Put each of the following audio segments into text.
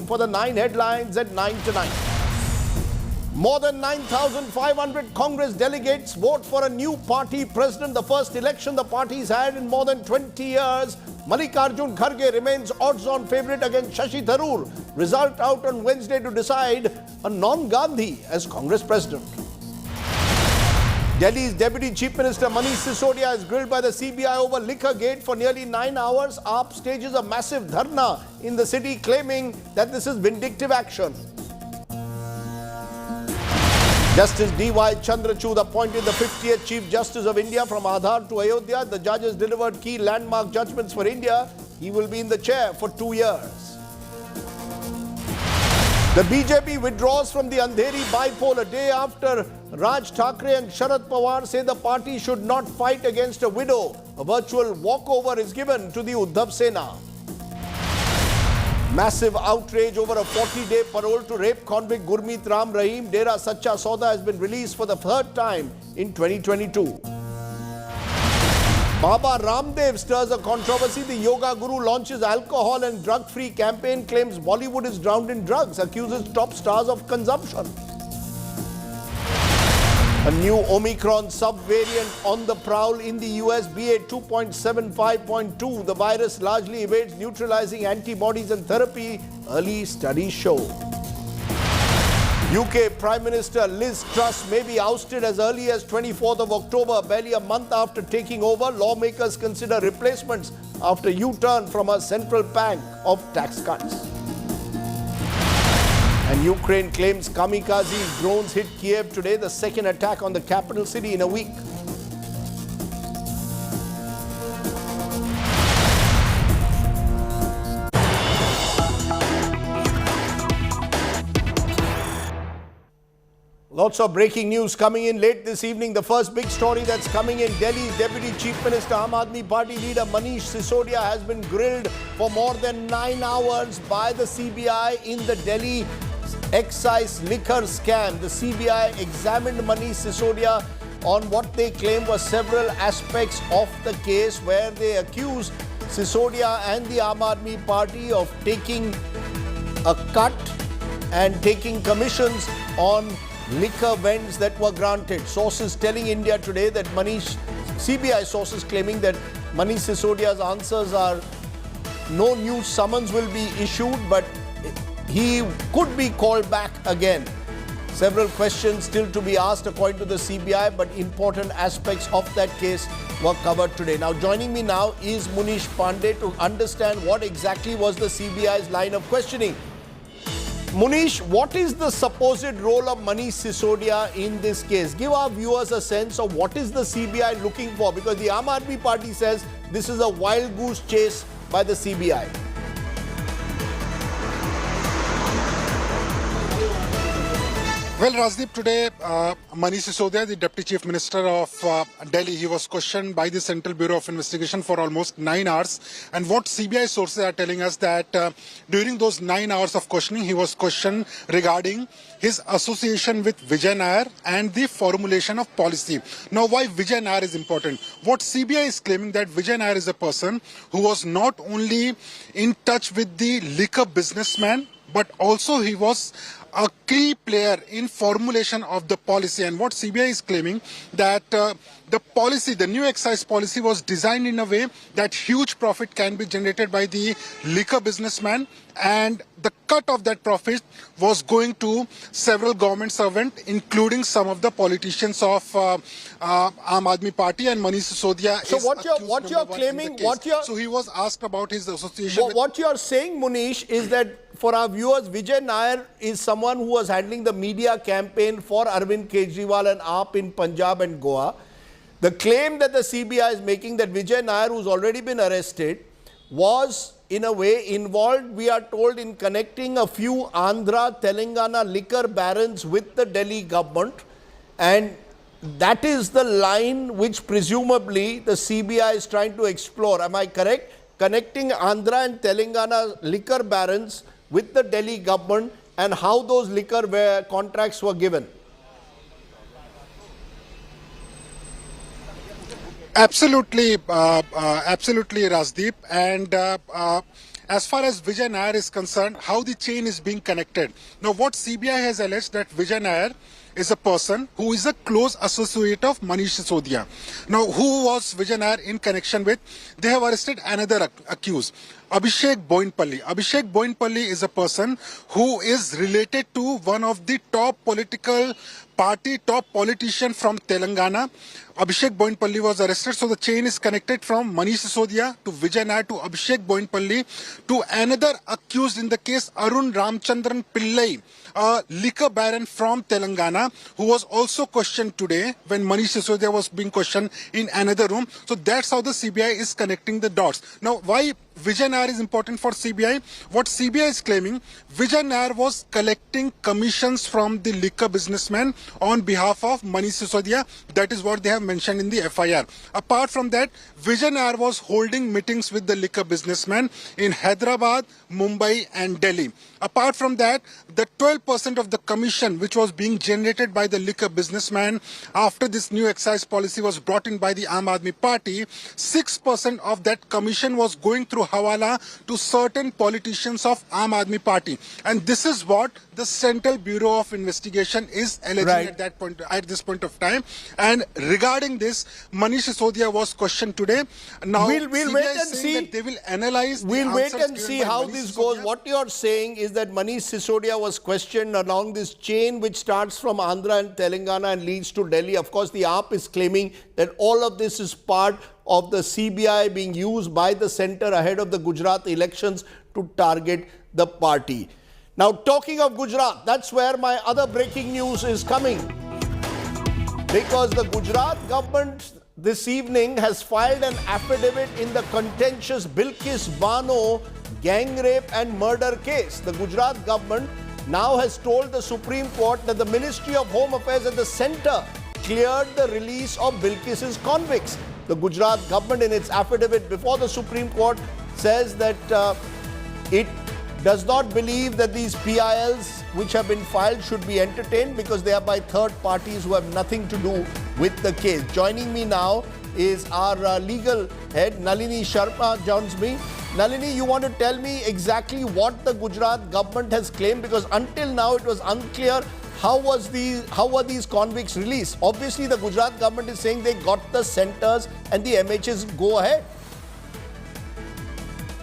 for the 9 headlines at 9 tonight. More than 9,500 Congress delegates vote for a new party president, the first election the party's had in more than 20 years. Mallikarjun Kharge remains odds-on favourite against Shashi Tharoor. Result out on Wednesday to decide a non-Gandhi as Congress president. Delhi's Deputy Chief Minister Manish Sisodia is grilled by the CBI over liquor gate for nearly 9 hours. AAP stages a massive dharna in the city claiming that this is vindictive action. Justice D.Y. Chandrachud appointed the 50th Chief Justice of India from Aadhar to Ayodhya. The judges delivered key landmark judgments for India. He will be in the chair for 2 years. The BJP withdraws from the Andheri bypoll a day after Raj Thackeray and Sharad Pawar say the party should not fight against a widow. A virtual walkover is given to the Uddhav Sena. Massive outrage over a 40-day parole to rape convict Gurmeet Ram Rahim. Dera Sacha Sauda has been released for the third time in 2022. Baba Ramdev stirs a controversy. The yoga guru launches alcohol and drug-free campaign, claims Bollywood is drowned in drugs, accuses top stars of consumption. A new Omicron subvariant on the prowl in the US, BA 2.75.2. The virus largely evades neutralizing antibodies and therapy, early studies show. UK Prime Minister Liz Truss may be ousted as early as 24th of October, barely a month after taking over. Lawmakers consider replacements after U-turn from a central bank of tax cuts. And Ukraine claims kamikaze drones hit Kiev today, the second attack on the capital city in a week. Lots of breaking news coming in late this evening. The first big story that's coming in: Delhi's Deputy Chief Minister, Aam Aadmi Party leader Manish Sisodia has been grilled for more than 9 hours by the CBI in the Delhi excise liquor scam. The CBI examined Manish Sisodia on what they claim were several aspects of the case, where they accuse Sisodia and the Aam Aadmi Party of taking a cut and taking commissions on liquor vends that were granted. Sources telling India Today that CBI sources claiming that Manish Sisodia's answers are no new summons will be issued, but he could be called back again. Several questions still to be asked according to the CBI, but important aspects of that case were covered today. Now joining me now is Munish Pandey to understand what exactly was the CBI's line of questioning. Munish, what is the supposed role of Manish Sisodia in this case? Give our viewers a sense of what is the CBI looking for, because the Aam Aadmi Party says this is a wild goose chase by the CBI. Well, Rajdeep, today Manish Sisodia, the Deputy Chief Minister of Delhi, he was questioned by the Central Bureau of Investigation for almost 9 hours. And what CBI sources are telling us that during those 9 hours of questioning, he was questioned regarding his association with Vijay Nair and the formulation of policy. Now, why Vijay Nair is important? What CBI is claiming that Vijay Nair is a person who was not only in touch with the liquor businessman, but also he was a key player in formulation of the policy. And what CBI is claiming that the policy, the new excise policy, was designed in a way that huge profit can be generated by the liquor businessman, and the cut of that profit was going to several government servants, including some of the politicians of Aam Aadmi Party, and Manish Sisodia. So what you're claiming, so he was asked about his association. What you're saying, Munish, is that for our viewers, Vijay Nair is someone who was handling the media campaign for Arvind Kejriwal and AAP in Punjab and Goa. The claim that the CBI is making that Vijay Nair, who's already been arrested, was in a way involved, we are told, in connecting a few Andhra, Telangana liquor barons with the Delhi government. And that is the line which presumably the CBI is trying to explore. Am I correct? Connecting Andhra and Telangana liquor barons with the Delhi government and how those liquor contracts were given. Absolutely, Rajdeep. And as far as Vijay Nair is concerned, how the chain is being connected. Now, what CBI has alleged that Vijay Nair is a person who is a close associate of Manish Sisodia. Now, who was Vijay Nair in connection with? They have arrested another accused, Abhishek Boinpalli. Abhishek Boinpalli is a person who is related to one of the top politician from Telangana. Abhishek Boinpalli was arrested. So the chain is connected from Manish Sisodia to Vijay Nair to Abhishek Boinpalli to another accused in the case, Arun Ramchandran Pillai, a liquor baron from Telangana, who was also questioned today when Manish Sisodia was being questioned in another room. So that's how the CBI is connecting the dots. Now, why Vijay Nair is important for CBI? What CBI is claiming, Vijay Nair was collecting commissions from the liquor businessman on behalf of Manish Sisodia. That is what they have mentioned in the FIR. Apart from that, Vijay Nair was holding meetings with the liquor businessman in Hyderabad, Mumbai and Delhi. Apart from that, the 12% of the commission which was being generated by the liquor businessman after this new excise policy was brought in by the Aam Aadmi Party, 6% of that commission was going through hawala to certain politicians of Aam Aadmi Party. And this is what the Central Bureau of Investigation is alleging at this point of time. And regarding this, Manish Sisodia was questioned today. Now, we'll wait and see. That they will analyze. We'll wait and see how this goes. What you're saying is that Manish Sisodia was questioned along this chain which starts from Andhra and Telangana and leads to Delhi. Of course, the AAP is claiming that all of this is part of the CBI being used by the centre ahead of the Gujarat elections to target the party. Now, talking of Gujarat, that's where my other breaking news is coming. Because the Gujarat government this evening has filed an affidavit in the contentious Bilkis Bano gang rape and murder case. The Gujarat government now has told the Supreme Court that the Ministry of Home Affairs at the centre cleared the release of Bilkis's convicts. The Gujarat government in its affidavit before the Supreme Court says that it does not believe that these PILs which have been filed should be entertained because they are by third parties who have nothing to do with the case. Joining me now is our legal head, Nalini Sharma, joins me. Nalini, you want to tell me exactly what the Gujarat government has claimed, because until now it was unclear how were these convicts released. Obviously, the Gujarat government is saying they got the centres and the MHs go ahead.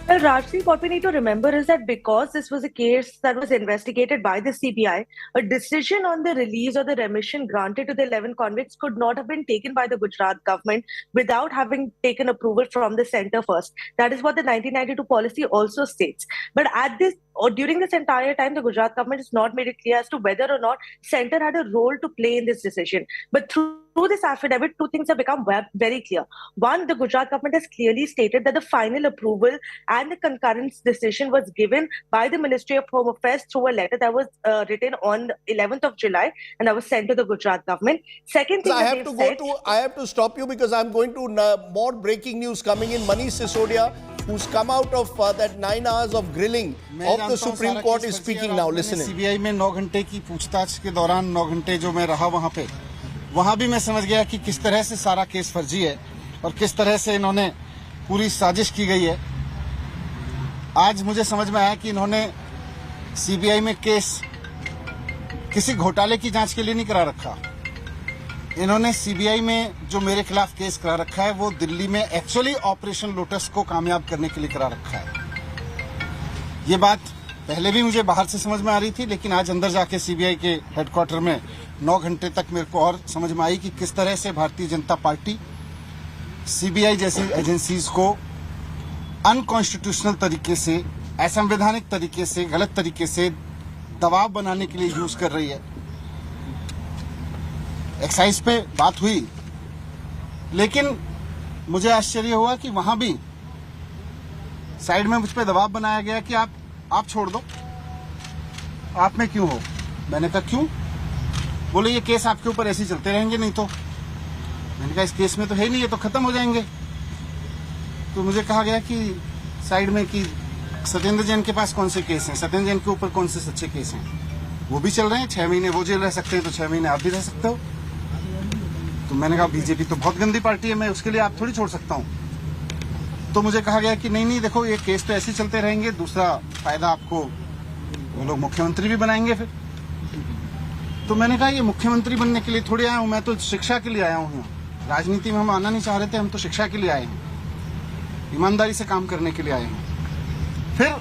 Well, Rajdeep, what we need to remember is that because this was a case that was investigated by the CBI, a decision on the release or the remission granted to the 11 convicts could not have been taken by the Gujarat government without having taken approval from the centre first. That is what the 1992 policy also states. But at this or during this entire time, the Gujarat government has not made it clear as to whether or not centre had a role to play in this decision. But through this affidavit, two things have become very clear. One, the Gujarat government has clearly stated that the final approval and the concurrence decision was given by the Ministry of Home Affairs through a letter that was written on 11th of July and that was sent to the Gujarat government. Second thing, I have to stop you because I'm going to more breaking news coming in. Manish Sisodia, who's come out of that 9 hours of grilling of the Supreme Court, is speaking now. Listen. CBI में 9 घंटे की पूछताछ के दौरान 9 घंटे जो मैं रहा वहाँ भी मैं समझ गया कि किस तरह से सारा केस फर्जी है और किस तरह से इन्होंने पूरी साजिश की गई है। आज मुझे समझ में आया कि इन्होंने सीबीआई में केस किसी घोटाले की जांच के लिए नहीं करा रखा। इन्होंने सीबीआई में जो मेरे खिलाफ केस करा रखा है वो दिल्ली में एक्चुअली ऑपरेशन लोटस को कामयाब करने के लिए करा रखा है। ये बात पहले भी मुझे बाहर से समझ में आ रही थी, लेकिन आज अंदर जाके सीबीआई के हेडक्वार्टर में 9 घंटे तक मेरे को और समझ में आई कि किस तरह से भारतीय जनता पार्टी सीबीआई जैसी एजेंसीज को अनकॉन्स्टिट्यूशनल तरीके से, असंवैधानिक तरीके से, गलत तरीके से दबाव बनाने के लिए यूज कर रही है। एक्साइज पे बात हुई, लेकिन मुझे आश्चर्य हुआ कि वहां भी साइड में मुझ पे दबाव बनाया गया कि आप छोड़ दो, आप में क्यों हो। मैंने कहा क्यों? बोले ये केस आपके ऊपर ऐसे चलते रहेंगे, नहीं तो। मैंने कहा इस केस में तो है नहीं, ये तो खत्म हो जाएंगे। तो मुझे कहा गया कि साइड में कि सत्येंद्र जैन के पास कौन से केस हैं, सत्येंद्र जैन के ऊपर कौन से सच्चे केस हैं, वो भी चल रहे हैं। 6 महीने वो जेल रह सकते हैं तो 6 महीने आप भी रह सकते हो। तो मैंने कहा बीजेपी तो बहुत गंदी पार्टी है, मैं उसके लिए आप थोड़ी छोड़ सकता हूँ। तो मुझे कहा गया कि नहीं देखो ये केस तो ऐसे चलते रहेंगे, दूसरा फायदा आपको वो लोग मुख्यमंत्री भी बनाएंगे फिर। तो मैंने कहा ये मुख्यमंत्री बनने के लिए थोड़ी आया हूं, मैं तो शिक्षा के लिए आया हूं। राजनीति में हम आना नहीं चाह रहे थे, हम तो शिक्षा के लिए आए हैं, ईमानदारी से काम करने के लिए आए हैं। फिर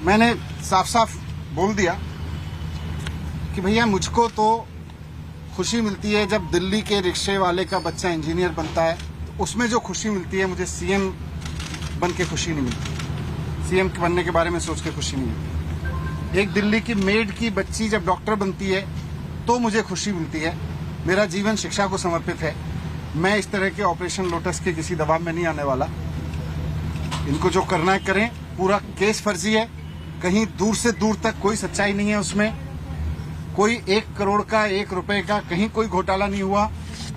मैंने साफ साफ बोल दिया कि भैया मुझको तो खुशी मिलती है जब दिल्ली के रिक्शे वाले का बच्चा इंजीनियर बनता है, तो उसमें जो खुशी मिलती है मुझे सीएम बन के खुशी नहीं मिलती, सीएम बनने के बारे में सोच के खुशी नहीं मिलती। एक दिल्ली की मेड की बच्ची जब डॉक्टर बनती है तो मुझे खुशी मिलती है। मेरा जीवन शिक्षा को समर्पित है। मैं इस तरह के ऑपरेशन लोटस के किसी दबाव में नहीं आने वाला। इनको जो करना है करें, पूरा केस फर्जी है, कहीं दूर से दूर तक कोई सच्चाई नहीं है उसमें, कोई 1 करोड़ का 1 रुपए का कहीं कोई घोटाला नहीं हुआ।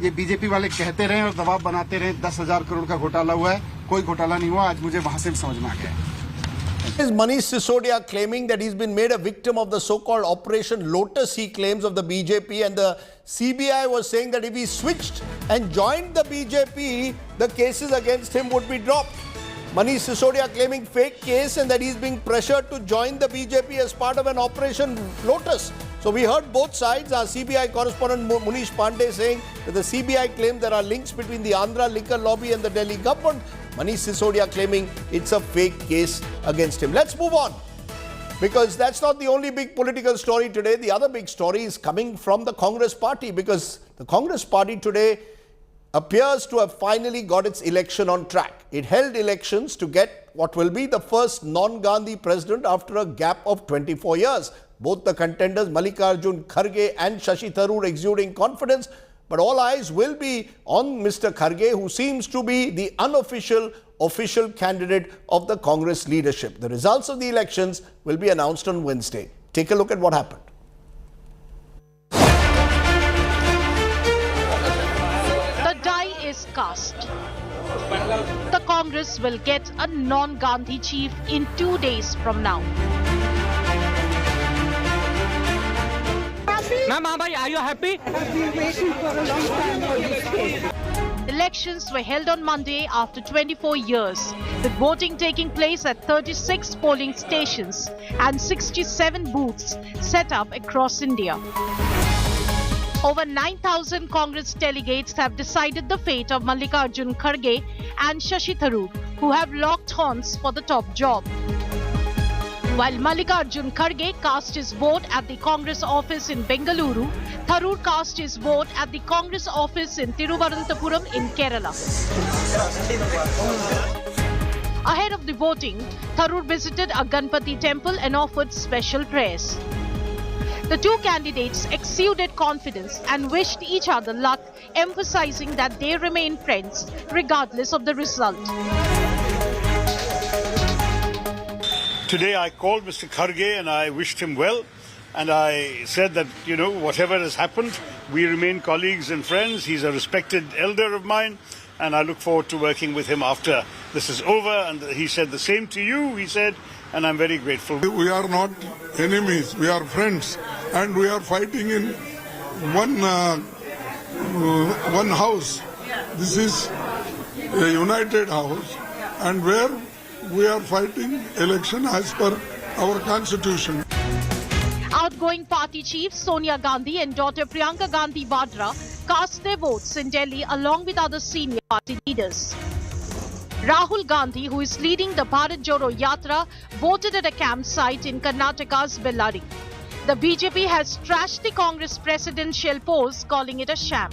ये बीजेपी वाले कहते रहे और दबाव बनाते रहे 10,000 करोड़ का घोटाला हुआ है, कोई घोटाला नहीं हुआ। आज मुझे वहां से भी समझ में आ गया है। Is Manish Sisodia claiming that he's been made a victim of the so-called Operation Lotus, he claims, of the BJP, and the CBI was saying that if he switched and joined the BJP, the cases against him would be dropped. Manish Sisodia claiming fake case and that he's being pressured to join the BJP as part of an Operation Lotus. So we heard both sides. Our CBI correspondent Munish Pandey saying that the CBI claims there are links between the Andhra liquor lobby and the Delhi government. Manish Sisodia claiming it's a fake case against him. Let's move on, because that's not the only big political story today. The other big story is coming from the Congress party, because the Congress party today appears to have finally got its election on track. It held elections to get what will be the first non-Gandhi president after a gap of 24 years. Both the contenders, Mallikarjun Kharge and Shashi Tharoor, exuding confidence. But all eyes will be on Mr. Kharge, who seems to be the unofficial official candidate of the Congress leadership. The results of the elections will be announced on Wednesday. Take a look at what happened. The die is cast. The Congress will get a non-Gandhi chief in 2 days from now. Ma'am, are you happy? I've been waiting for a long time for this case. Elections were held on Monday after 24 years, with voting taking place at 36 polling stations and 67 booths set up across India. Over 9,000 Congress delegates have decided the fate of Mallikarjun Kharge and Shashi Tharoor, who have locked horns for the top job. While Mallikarjun Kharge cast his vote at the Congress office in Bengaluru, Tharoor cast his vote at the Congress office in Thiruvananthapuram in Kerala. Ahead of the voting, Tharoor visited a Ganpati temple and offered special prayers. The two candidates exuded confidence and wished each other luck, emphasizing that they remain friends regardless of the result. Today I called Mr. Kharge and I wished him well, and I said that, whatever has happened, we remain colleagues and friends. He's a respected elder of mine, and I look forward to working with him after this is over. And he said the same to you, he said, and I'm very grateful. We are not enemies, we are friends, and we are fighting in one house. This is a united house, and where we are fighting election as per our constitution. Outgoing party chief Sonia Gandhi and daughter Priyanka Gandhi Vadra cast their votes in Delhi along with other senior party leaders. Rahul Gandhi, who is leading the Bharat Joro Yatra, voted at a campsite in Karnataka's Bellary. The BJP has trashed the Congress presidential polls, calling it a sham.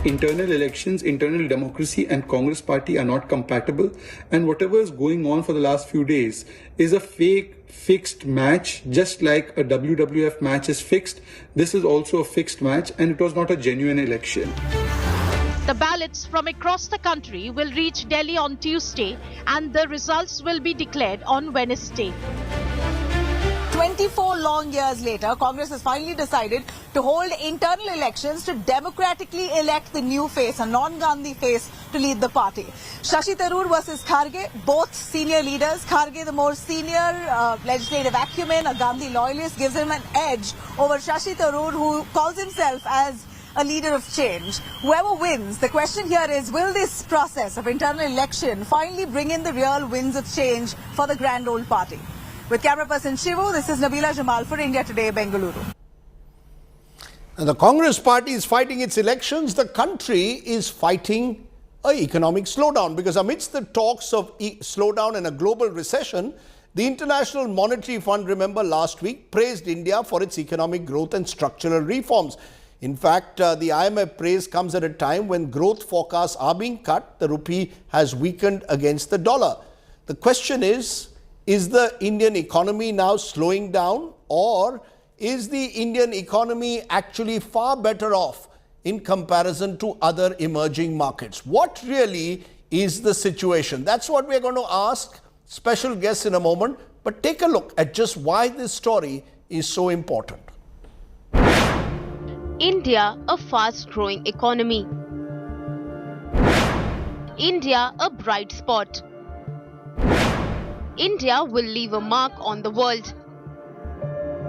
Internal elections, internal democracy and Congress party are not compatible, and whatever is going on for the last few days is a fake fixed match. Just like a WWF match is fixed, this is also a fixed match, and it was not a genuine election. The ballots from across the country will reach Delhi on Tuesday, and the results will be declared on Wednesday. 24 long years later, Congress has finally decided to hold internal elections to democratically elect the new face, a non-Gandhi face, to lead the party. Shashi Tharoor versus Kharge, both senior leaders. Kharge, the more senior legislative acumen, a Gandhi loyalist, gives him an edge over Shashi Tharoor, who calls himself as a leader of change. Whoever wins, the question here is, will this process of internal election finally bring in the real winds of change for the grand old party? With camera person Shivu, this is Nabila Jamal for India Today, Bengaluru. And the Congress party is fighting its elections. The country is fighting an economic slowdown, because amidst the talks of slowdown and a global recession, the International Monetary Fund, remember last week, praised India for its economic growth and structural reforms. In fact, the IMF praise comes at a time when growth forecasts are being cut. The rupee has weakened against the dollar. The question is the Indian economy now slowing down, or is the Indian economy actually far better off in comparison to other emerging markets? What really is the situation? That's what we're going to ask special guests in a moment, but take a look at just why this story is so important. India, a fast-growing economy. India, a bright spot. India will leave a mark on the world.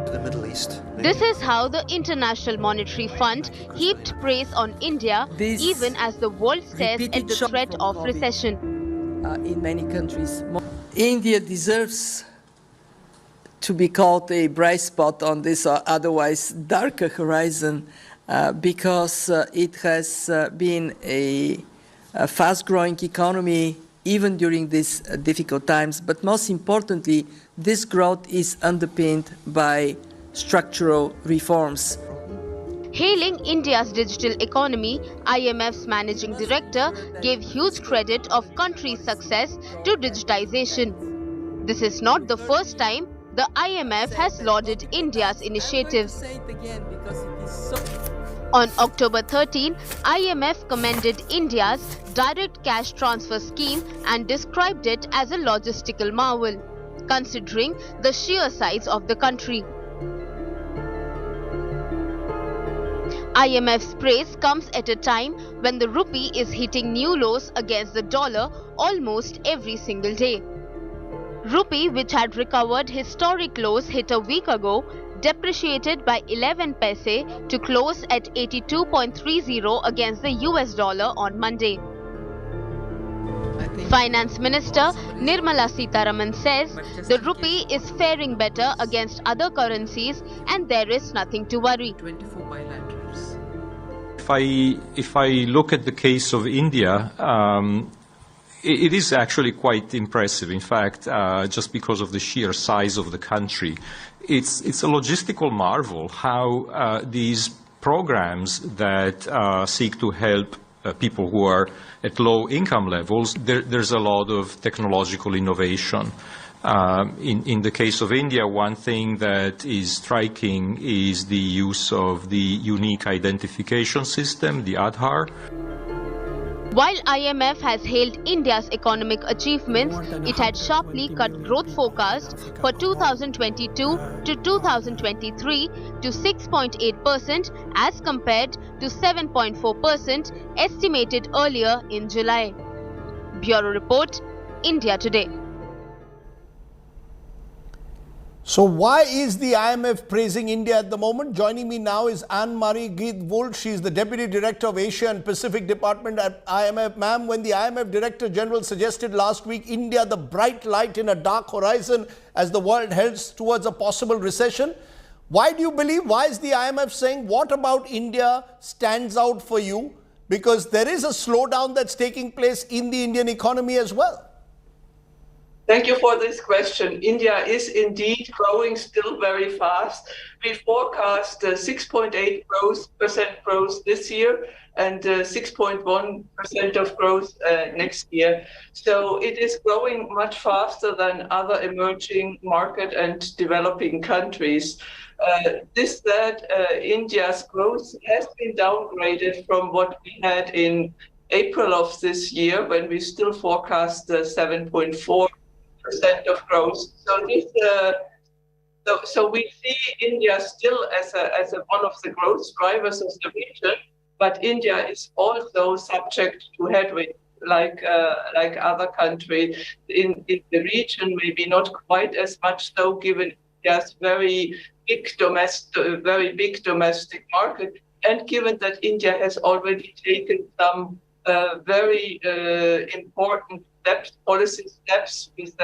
The Middle East. This is how the International Monetary Fund heaped praise on India, even as the world stares at the threat of recession. In many countries, India deserves to be called a bright spot on this otherwise darker horizon because it has been a fast-growing economy even during these difficult times. But most importantly, this growth is underpinned by structural reforms. Hailing India's digital economy, IMF's managing director gave huge credit of country's success to digitization. This is not the first time the IMF has lauded India's initiatives. On October 13, IMF commended India's direct cash transfer scheme and described it as a logistical marvel, considering the sheer size of the country. IMF's praise comes at a time when the rupee is hitting new lows against the dollar almost every single day. Rupee, which had recovered historic lows hit a week ago, depreciated by 11 paise to close at 82.30 against the US dollar on Monday. Finance Minister Nirmala Sitharaman says the rupee is faring better against other currencies and there is nothing to worry. If I look at the case of India, it is actually quite impressive. In fact, just because of the sheer size of the country, it's a logistical marvel how these programs that seek to help people who are at low income levels, there's a lot of technological innovation. In the case of India, one thing that is striking is the use of the unique identification system, the Aadhaar. While IMF has hailed India's economic achievements, it had sharply cut growth forecast for 2022 to 2023 to 6.8% as compared to 7.4% estimated earlier in July. Bureau Report, India Today. So why is the IMF praising India at the moment? Joining me now is Anne-Marie Giedvold. She is the Deputy Director of Asia and Pacific Department at IMF. Ma'am, when the IMF Director General suggested last week India the bright light in a dark horizon as the world heads towards a possible recession, why do you believe? Why is the IMF saying what about India stands out for you? Because there is a slowdown that's taking place in the Indian economy as well. Thank you for this question. India is indeed growing still very fast. We forecast 6.8% growth this year and 6.1% of growth next year. So it is growing much faster than other emerging market and developing countries. This said, India's growth has been downgraded from what we had in April of this year, when we still forecast 7.4% of growth. So this, so we see India still as one of the growth drivers of the region, but India is also subject to headwinds like other countries in the region. Maybe not quite as much so, given India's very big domestic market, and given that India has already taken some very important policy steps with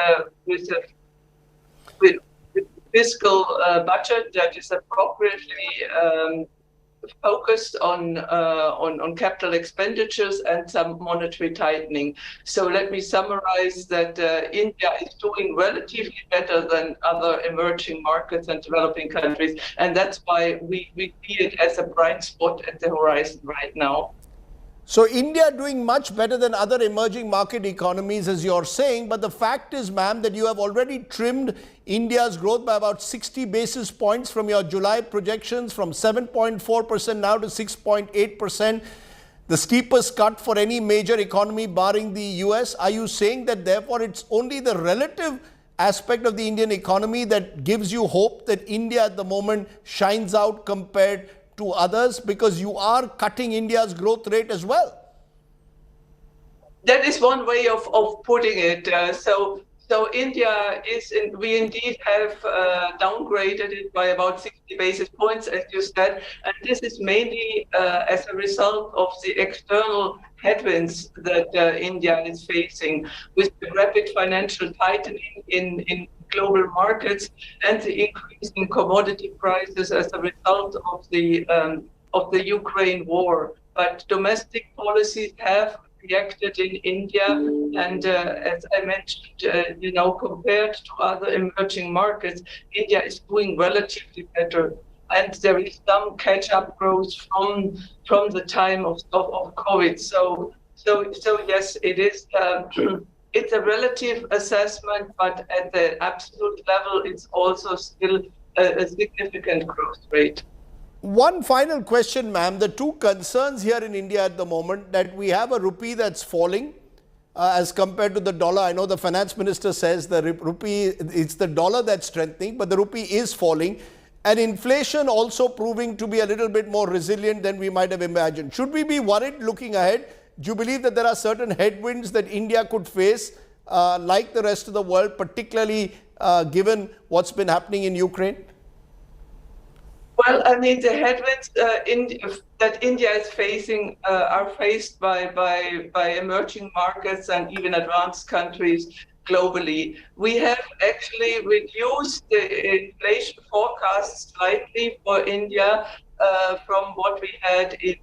fiscal budget that is appropriately focused on capital expenditures and some monetary tightening. So let me summarize that India is doing relatively better than other emerging markets and developing countries, and that's why we see it as a bright spot at the horizon right now. So India doing much better than other emerging market economies, as you're saying, but the fact is, ma'am, that you have already trimmed India's growth by about 60 basis points from your July projections, from 7.4% now to 6.8%, the steepest cut for any major economy barring the US. Are you saying that therefore it's only the relative aspect of the Indian economy that gives you hope that India at the moment shines out compared to others, because you are cutting India's growth rate as well? That is one way of putting it. So India we indeed have downgraded it by about 60 basis points, as you said, and this is mainly as a result of the external headwinds that India is facing, with the rapid financial tightening in global markets and the increase in commodity prices as a result of the Ukraine war. But domestic policies have reacted in India, and as I mentioned, compared to other emerging markets, India is doing relatively better, and there is some catch-up growth from the time of COVID. So yes, it is. It's a relative assessment, but at the absolute level, it's also still a significant growth rate. One final question, ma'am. The two concerns here in India at the moment, that we have a rupee that's falling as compared to the dollar. I know the finance minister says the rupee, it's the dollar that's strengthening, but the rupee is falling. And inflation also proving to be a little bit more resilient than we might have imagined. Should we be worried looking ahead? Do you believe that there are certain headwinds that India could face, like the rest of the world, particularly given what's been happening in Ukraine? Well, I mean, the headwinds that India is facing are faced by emerging markets and even advanced countries globally. We have actually reduced the inflation forecast slightly for India from what we had in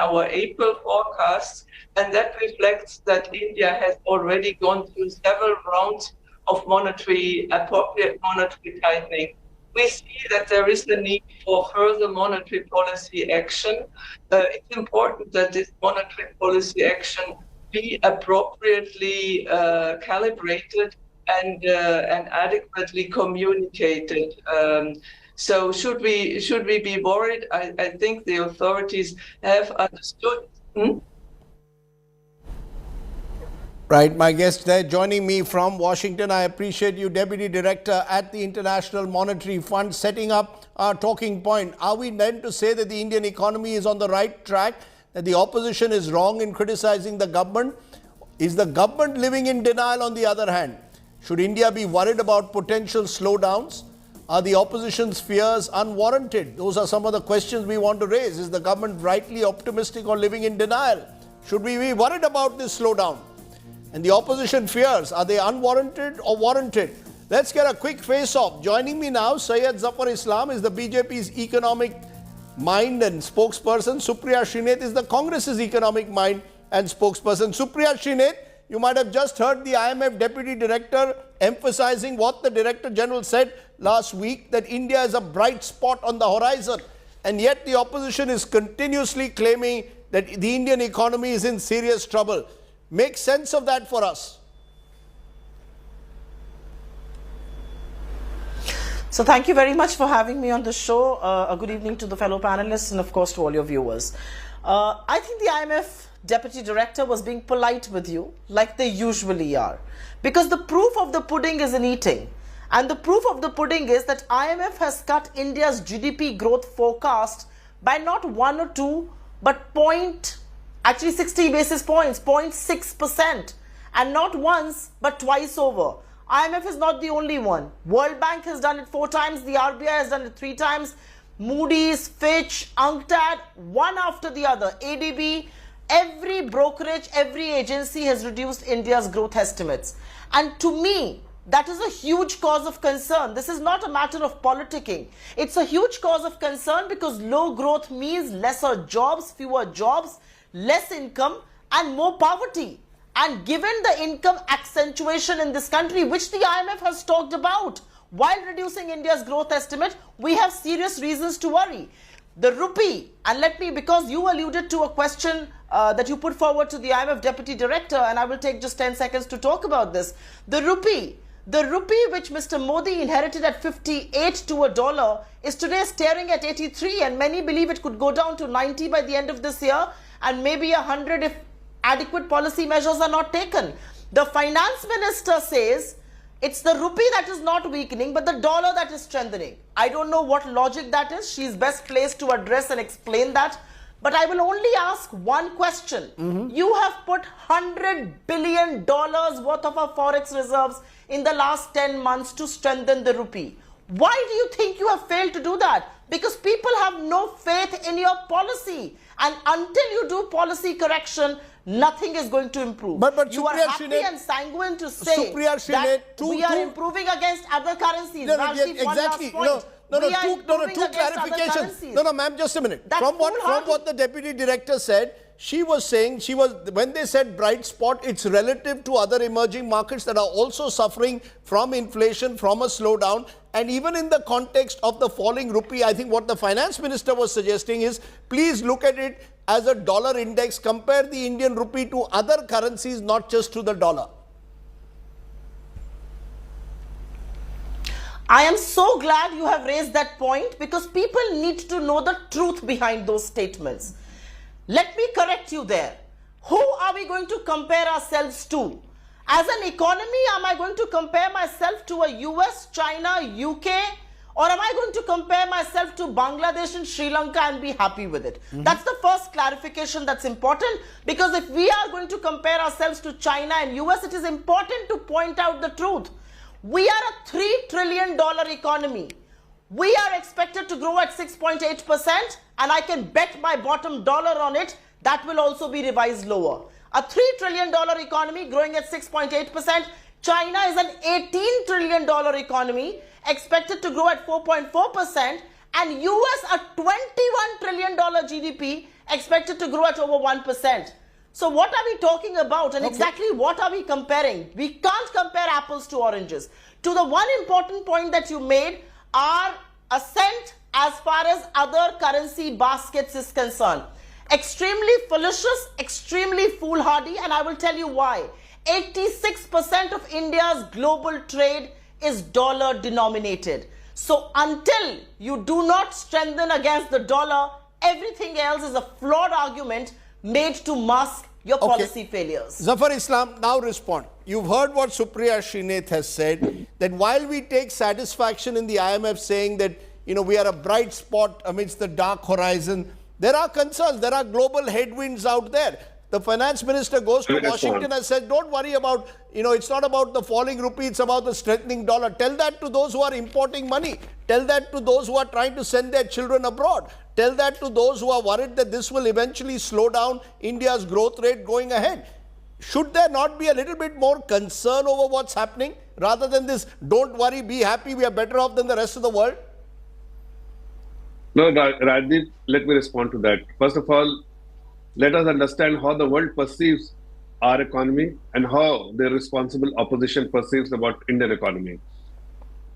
our April forecasts, and that reflects that India has already gone through several rounds of appropriate monetary tightening. We see that there is a need for further monetary policy action. It's important that this monetary policy action be appropriately calibrated and adequately communicated. So should we be worried? I think the authorities have understood. Right, my guest there joining me from Washington. I appreciate you, Deputy Director at the International Monetary Fund, setting up our talking point. Are we then to say that the Indian economy is on the right track, that the opposition is wrong in criticizing the government? Is the government living in denial on the other hand? Should India be worried about potential slowdowns? Are the opposition's fears unwarranted? Those are some of the questions we want to raise. Is the government rightly optimistic or living in denial? Should we be worried about this slowdown? And the opposition fears, are they unwarranted or warranted? Let's get a quick face-off. Joining me now, Syed Zafar Islam is the BJP's economic mind and spokesperson. Supriya Srinath is the Congress's economic mind and spokesperson. Supriya Srinath, you might have just heard the IMF Deputy Director emphasizing what the Director General said last week, that India is a bright spot on the horizon. And yet the opposition is continuously claiming that the Indian economy is in serious trouble. Make sense of that for us. So thank you very much for having me on the show. A good evening to the fellow panelists and of course to all your viewers. I think the IMF Deputy Director was being polite with you, like they usually are. Because the proof of the pudding is in eating. And the proof of the pudding is that IMF has cut India's GDP growth forecast by not 1 or 2, but 60 basis points, 0.6%. And not once, but twice over. IMF is not the only one. World Bank has done it 4 times, the RBI has done it 3 times. Moody's, Fitch, UNCTAD, one after the other, ADB, every brokerage, every agency has reduced India's growth estimates. And to me, that is a huge cause of concern. This is not a matter of politicking. It's a huge cause of concern because low growth means lesser jobs, fewer jobs, less income and more poverty. And given the income accentuation in this country, which the IMF has talked about, while reducing India's growth estimate, we have serious reasons to worry. The rupee, and let me, because you alluded to a question that you put forward to the IMF Deputy Director, and I will take just 10 seconds to talk about this. The rupee which Mr. Modi inherited at 58 to a dollar is today staring at 83, and many believe it could go down to 90 by the end of this year and maybe 100 if adequate policy measures are not taken. The finance minister says it's the rupee that is not weakening, but the dollar that is strengthening. I don't know what logic that is. She is best placed to address and explain that. But I will only ask one question. You have put $100 billion worth of our forex reserves in the last 10 months to strengthen the rupee. Why do you think you have failed to do that? Because people have no faith in your policy. And until you do policy correction, nothing is going to improve. But you are happy and sanguine to say that we are improving against other currencies. Exactly. Two clarifications. No, ma'am, just a minute. From what the Deputy Director said, she was saying, when they said bright spot, it's relative to other emerging markets that are also suffering from inflation, from a slowdown. And even in the context of the falling rupee, I think what the finance minister was suggesting is, please look at it as a dollar index, compare the Indian rupee to other currencies, not just to the dollar. I am so glad you have raised that point because people need to know the truth behind those statements. Let me correct you there. Who are we going to compare ourselves to? As an economy, am I going to compare myself to a US, China, UK? Or am I going to compare myself to Bangladesh and Sri Lanka and be happy with it? That's the first clarification that's important, because if we are going to compare ourselves to China and US, it is important to point out the truth. We are a $3 trillion economy. We are expected to grow at 6.8%, and I can bet my bottom dollar on it, that will also be revised lower. A $3 trillion economy growing at 6.8%. China is an $18 trillion economy, expected to grow at 4.4%, and US a $21 trillion GDP, expected to grow at over 1%. So what are we talking about, and exactly what are we comparing? We can't compare apples to oranges. To the one important point that you made, our ascent as far as other currency baskets is concerned. Extremely fallacious, extremely foolhardy, and I will tell you why. 86% of India's global trade is dollar denominated. So until you do not strengthen against the dollar, everything else is a flawed argument made to mask your policy failures. Zafar Islam, now respond. You've heard what Supriya Srinath has said, that while we take satisfaction in the IMF saying that, we are a bright spot amidst the dark horizon, there are concerns, there are global headwinds out there. The finance minister goes to Washington and says, don't worry about, it's not about the falling rupee, it's about the strengthening dollar. Tell that to those who are importing money. Tell that to those who are trying to send their children abroad. Tell that to those who are worried that this will eventually slow down India's growth rate going ahead. Should there not be a little bit more concern over what's happening rather than this, don't worry, be happy, we are better off than the rest of the world? No, Rajdeep, let me respond to that. First of all, let us understand how the world perceives our economy and how the responsible opposition perceives about Indian economy.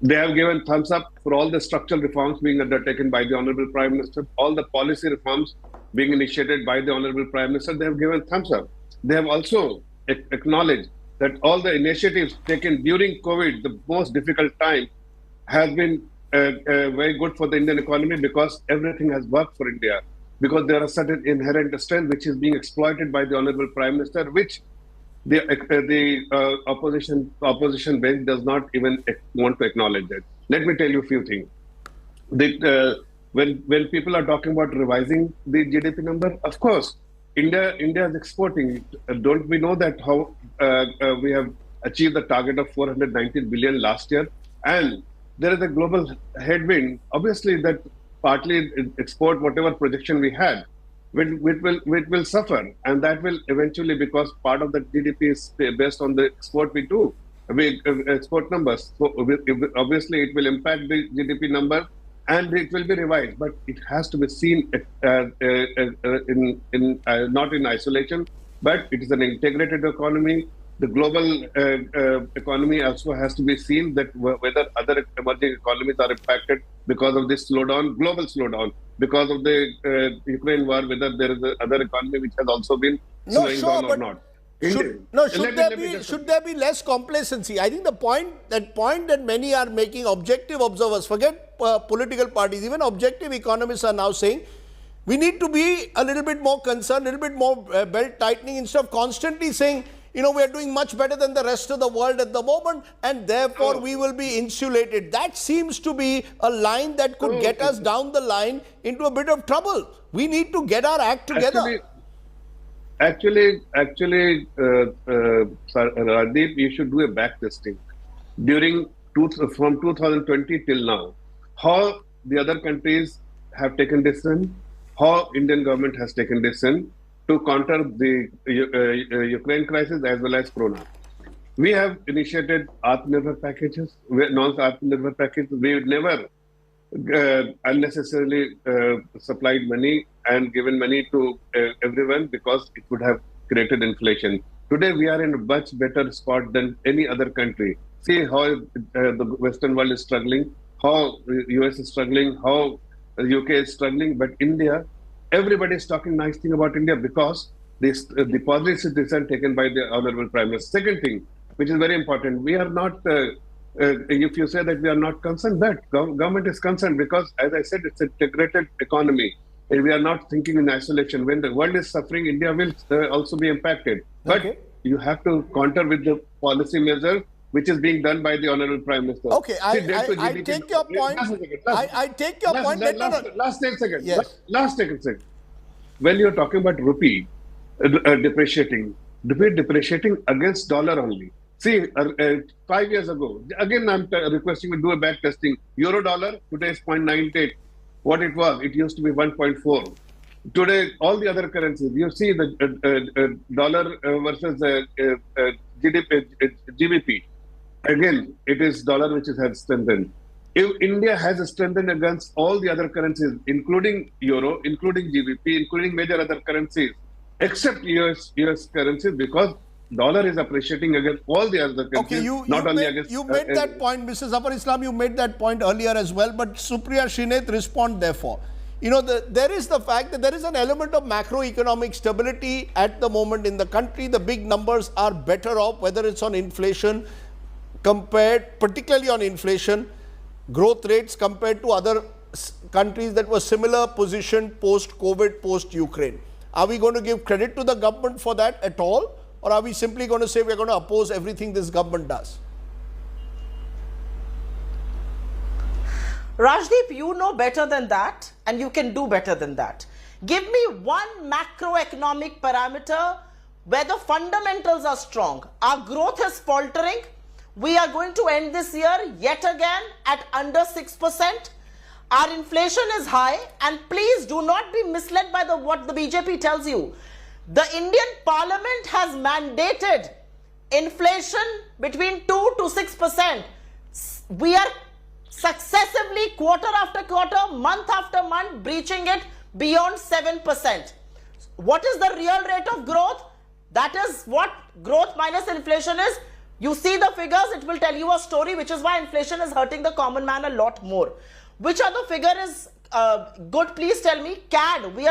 They have given thumbs up for all the structural reforms being undertaken by the Honorable Prime Minister, all the policy reforms being initiated by the Honorable Prime Minister. They have given thumbs up. They have also acknowledged that all the initiatives taken during COVID, the most difficult time, has been very good for the Indian economy because everything has worked for India. Because there are certain inherent strength which is being exploited by the Honorable Prime Minister, which the opposition bench does not even want to acknowledge that. Let me tell you a few things. When people are talking about revising the GDP number, of course, India is exporting. Don't we know that how we have achieved the target of 419 billion last year? And there is a global headwind, obviously, that partly export whatever projection we had, which will suffer, and that will eventually, because part of the GDP is based on the export we do, export numbers. So obviously it will impact the GDP number, and it will be revised. But it has to be seen not in isolation, but it is an integrated economy. The global economy also has to be seen, that whether other emerging economies are impacted because of this slowdown, global slowdown, because of the Ukraine war, whether there is other economy which has also been slowing down or not. Should there be less complacency? I think the point that many are making, objective observers, forget political parties, even objective economists are now saying, we need to be a little bit more concerned, a little bit more belt tightening, instead of constantly saying, we are doing much better than the rest of the world at the moment, and therefore we will be insulated. That seems to be a line that could get us down the line into a bit of trouble. We need to get our act together. Actually, Rajdeep, you should do a back testing from 2020 till now. How the other countries have taken decision, how Indian government has taken decision to counter the Ukraine crisis as well as Corona. We have initiated Atmanirbhar packages, non-Atmanirbhar packages. We would never unnecessarily supplied money and given money to everyone, because it would have created inflation. Today we are in a much better spot than any other country. See how the Western world is struggling, how US is struggling, how UK is struggling, but India, everybody is talking nice thing about India because the policy decision taken by the Honorable Prime Minister. Second thing, which is very important, we are not, if you say that we are not concerned, that government is concerned, because as I said, it's an integrated economy. And we are not thinking in isolation. When the world is suffering, India will also be impacted. But you have to counter with the policy measure which is being done by the Honorable Prime Minister. Okay, I take your point. I take your point. Last 10 seconds. Yes. Last 10 seconds. When you're talking about rupee depreciating against dollar only. See, 5 years ago, again I'm requesting you do a back testing. Euro dollar today is 0.98. What it was, it used to be 1.4. Today, all the other currencies, you see the dollar versus GBP. Again, it is dollar which has strengthened. If India has strengthened against all the other currencies, including euro, including GBP, including major other currencies, except US currencies, because dollar is appreciating against all the other countries, you made that point, Mr. Zafar Islam, you made that point earlier as well, but Supriya Srinath respond therefore. There is the fact that there is an element of macroeconomic stability at the moment in the country. The big numbers are better off, whether it's on inflation, particularly on inflation, growth rates compared to other countries that were similar positioned post-COVID, post-Ukraine. Are we going to give credit to the government for that at all? Or are we simply going to say we're going to oppose everything this government does? Rajdeep, you know better than that, and you can do better than that. Give me one macroeconomic parameter where the fundamentals are strong. Our growth is faltering. We are going to end this year yet again at under 6%. Our inflation is high, and please do not be misled by what the BJP tells you. The Indian Parliament has mandated inflation between 2 to 6%. We are successively, quarter after quarter, month after month, breaching it beyond 7%. What is the real rate of growth? That is what growth minus inflation is. You see the figures, it will tell you a story, which is why inflation is hurting the common man a lot more. Which other figure is good? Please tell me. CAD, we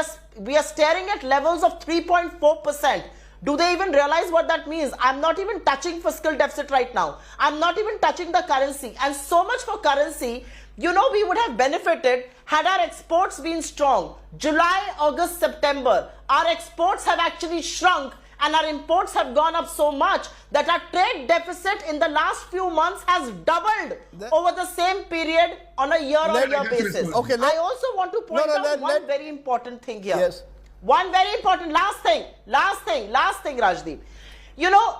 are staring at levels of 3.4%. Do they even realize what that means? I'm not even touching fiscal deficit right now. I'm not even touching the currency. And so much for currency, we would have benefited had our exports been strong. July, August, September, our exports have actually shrunk, and our imports have gone up so much that our trade deficit in the last few months has doubled over the same period on a year-on-year basis. Okay, I also want to point out one very important thing here. Yes. One very important last thing, Rajdeep.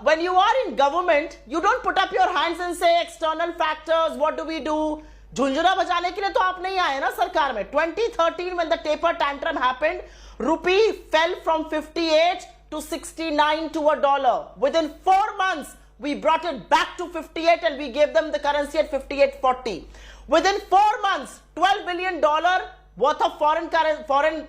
When you are in government, you don't put up your hands and say external factors, what do we do? झुंझुना बजाने के लिए तो आप नहीं आए ना सरकार में. 2013 when the taper tantrum happened, rupee fell from 58 to 69 to $1. Within 4 months, we brought it back to 58 and we gave them the currency at 58.40. Within 4 months, $12 billion worth of foreign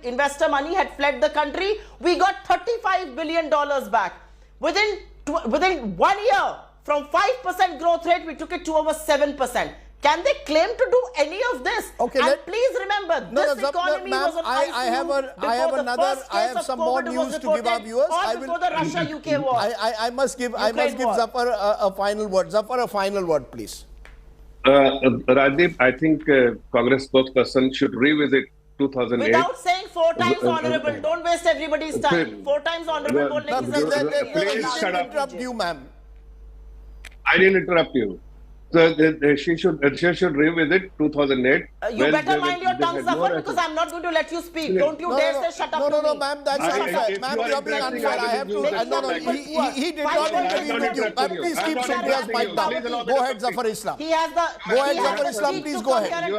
investor money had fled the country. We got $35 billion back. Within 1 year, from 5% growth rate, we took it to over 7%. Can they claim to do any of this? Okay, and please remember, this economy was on ICU I have some more news to give our viewers. Before the Russia-UK war. I must give Zafar a final word. Zafar, a final word, please. Rajdeep, I think Congress spokesperson should revisit 2008. Without saying 4 times honorable, don't waste everybody's time. 4 times honorable. Please shut up. Interrupt you, ma'am. I didn't interrupt you. So she should revisit 2008. You better mind your tongue, Zafar, because I'm not going to let you speak. Don't you dare say shut up. No, ma'am, that's unfair. Ma'am, you're being unfair. I have to. He did not intervene with you. Ma'am, please keep Supriya's mic down. Go ahead, Zafar Islam. He has the. Go ahead, Zafar Islam. Please go ahead.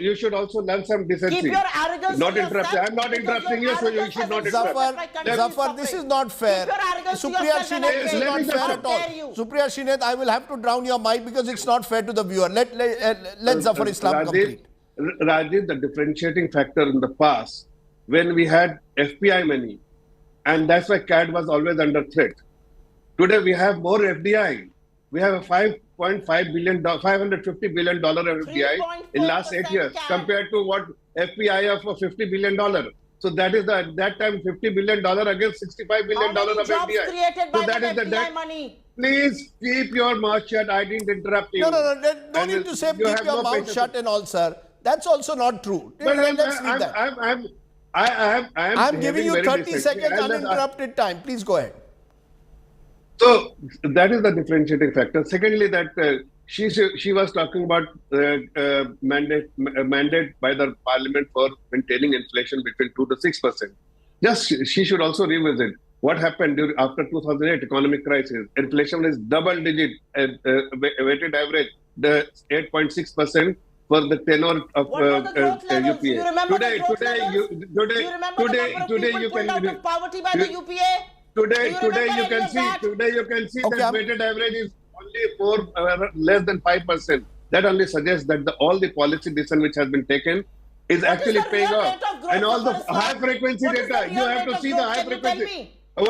You should also learn some decency. Keep your arrogance. Not interrupt. I'm not interrupting you, so you should not interrupt. Zafar, this is not fair. Supriya Shinet, this is not fair at all. Supriya Shinet, I will have to drown your mic because it's not fair to the viewer. Let Zafar Islam complete. Rajdeep, the differentiating factor in the past, when we had FPI money, and that's why CAD was always under threat. Today we have more FDI. We have a $5.5 billion, $550 billion FDI in last 8 years compared to what FPI of $50 billion. So that is that time $50 billion against $65 billion of FDI. So that is the debt. Money? Please keep your mouth shut. I didn't interrupt you. No. Don't need to say keep your mouth shut and all, sir. That's also not true. Let's leave that. I'm giving you 30 seconds uninterrupted time. Please go ahead. So that is the differentiating factor. Secondly, that she was talking about mandate by the parliament for maintaining inflation between 2 to 6%. She should also revisit what happened after 2008 economic crisis. Inflation is double digit weighted average, the 8.6% for the tenor of UPA. Today you can poverty by the UPA. Today you can see that weighted average is only less than 5%. That only suggests that all the policy decision which has been taken is actually paying off. And all the high frequency data, you have to see the high frequency. I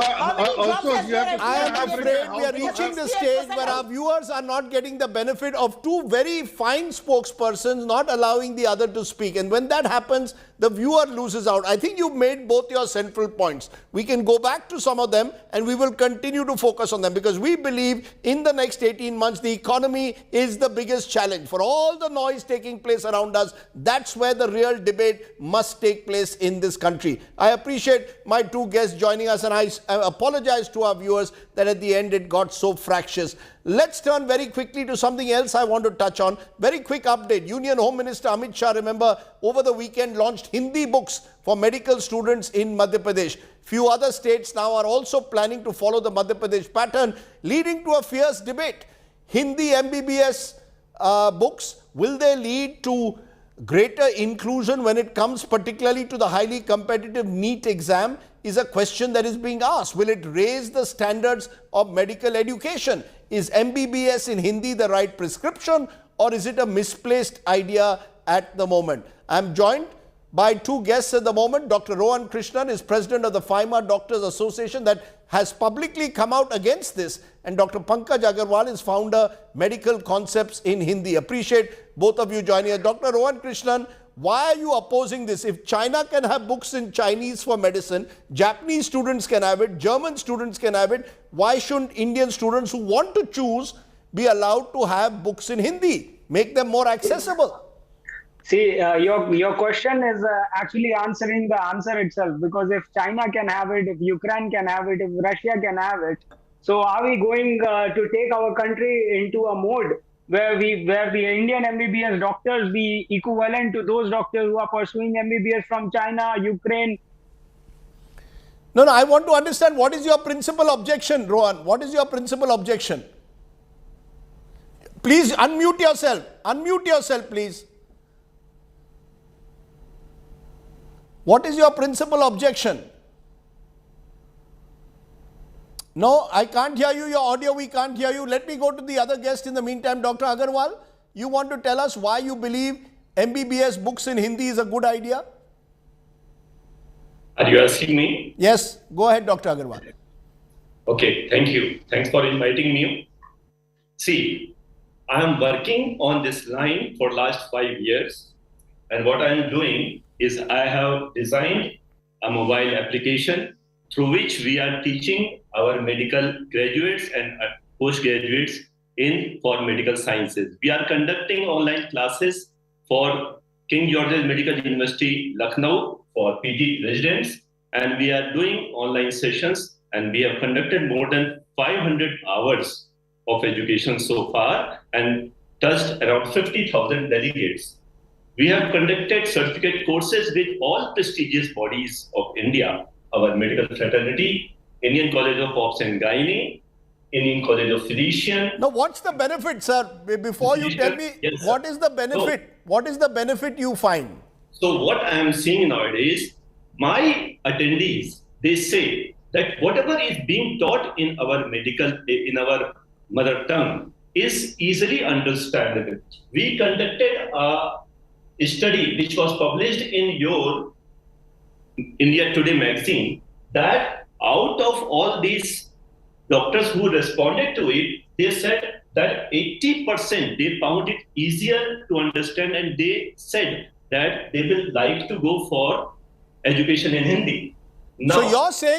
am afraid we are reaching the stage where our viewers are not getting the benefit of two very fine spokespersons not allowing the other to speak. And when that happens, the viewer loses out. I think you've made both your central points. We can go back to some of them and we will continue to focus on them because we believe in the next 18 months, the economy is the biggest challenge. For all the noise taking place around us, that's where the real debate must take place in this country. I appreciate my two guests joining us and I apologize to our viewers that at the end it got so fractious. Let's turn very quickly to something else I want to touch on. Very quick update. Union Home Minister Amit Shah, remember, over the weekend launched Hindi books for medical students in Madhya Pradesh. Few other states now are also planning to follow the Madhya Pradesh pattern, leading to a fierce debate. Hindi MBBS books, will they lead to greater inclusion when it comes particularly to the highly competitive NEET exam? Is a question that is being asked. Will it raise the standards of medical education? Is MBBS in Hindi the right prescription or is it a misplaced idea at the moment? I'm joined by two guests at the moment. Dr. Rohan Krishnan is president of the FIMA Doctors Association that has publicly come out against this, and Dr. Pankaj Agarwal is founder Medical Concepts in Hindi. Appreciate both of you joining us. Dr. Rohan Krishnan, why are you opposing this? If China can have books in Chinese for medicine, Japanese students can have it, German students can have it, why shouldn't Indian students who want to choose be allowed to have books in Hindi? Make them more accessible. See, your question is actually answering the answer itself, because if China can have it, if Ukraine can have it, if Russia can have it, so are we going to take our country into a mode where the Indian MBBS doctors be equivalent to those doctors who are pursuing MBBS from China, Ukraine? No, I want to understand what is your principal objection, Rohan. What is your principal objection? Please unmute yourself. Unmute yourself, please. What is your principal objection? No, I can't hear you. Your audio, we can't hear you. Let me go to the other guest in the meantime. Dr. Agarwal, you want to tell us why you believe MBBS books in Hindi is a good idea? Are you asking me? Yes. Go ahead, Dr. Agarwal. Okay, thank you. Thanks for inviting me. See, I am working on this line for last 5 years. And what I am doing is I have designed a mobile application through which we are teaching our medical graduates and postgraduates for medical sciences. We are conducting online classes for King George's Medical University, Lucknow, for PG residents, and we are doing online sessions, and we have conducted more than 500 hours of education so far and touched around 50,000 delegates. We have conducted certificate courses with all prestigious bodies of India, our medical fraternity, Indian College of Obs and Gynae, Indian College of Physicians. Now, what's the benefit, sir? Before you tell me, yes, what is the benefit? What is the benefit you find? So what I am seeing nowadays, my attendees, they say that whatever is being taught in our mother tongue is easily understandable. We conducted a study which was published in your India Today magazine that out of all these doctors who responded to it, they said that 80% they found it easier to understand, and they said that they will like to go for education in Hindi. Now, so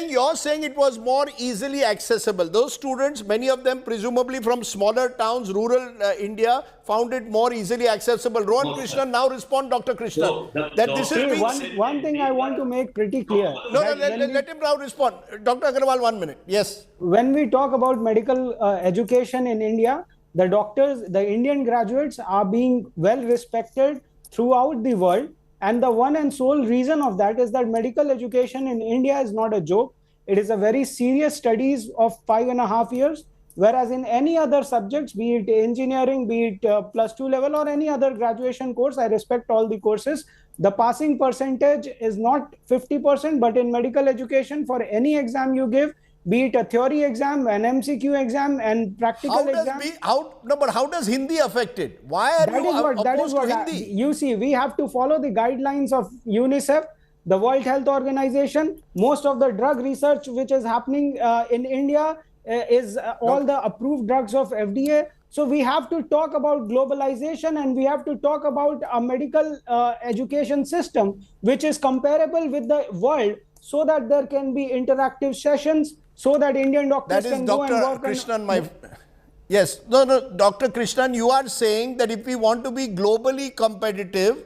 you're saying it was more easily accessible. Those students, many of them presumably from smaller towns, rural India, found it more easily accessible. Rohan Krishnan, now respond, Dr. Krishnan. One thing I want to make pretty clear. Let him now respond. Dr. Agarwal, 1 minute. Yes. When we talk about medical education in India, the doctors, the Indian graduates are being well respected throughout the world. And the one and sole reason of that is that medical education in India is not a joke. It is a very serious studies of 5.5 years, whereas in any other subjects, be it engineering, be it +2 level or any other graduation course, I respect all the courses, the passing percentage is not 50%, but in medical education, for any exam you give, be it a theory exam, an MCQ exam, and practical exam. But how does Hindi affect it? Why are you opposed to Hindi? You see, we have to follow the guidelines of UNICEF, the World Health Organization. Most of the drug research which is happening in India is all the approved drugs of FDA. So we have to talk about globalization, and we have to talk about a medical education system which is comparable with the world, so that there can be interactive sessions, so that Indian doctors can go and work. That is Dr. Krishnan, yes. No, Dr. Krishnan, you are saying that if we want to be globally competitive,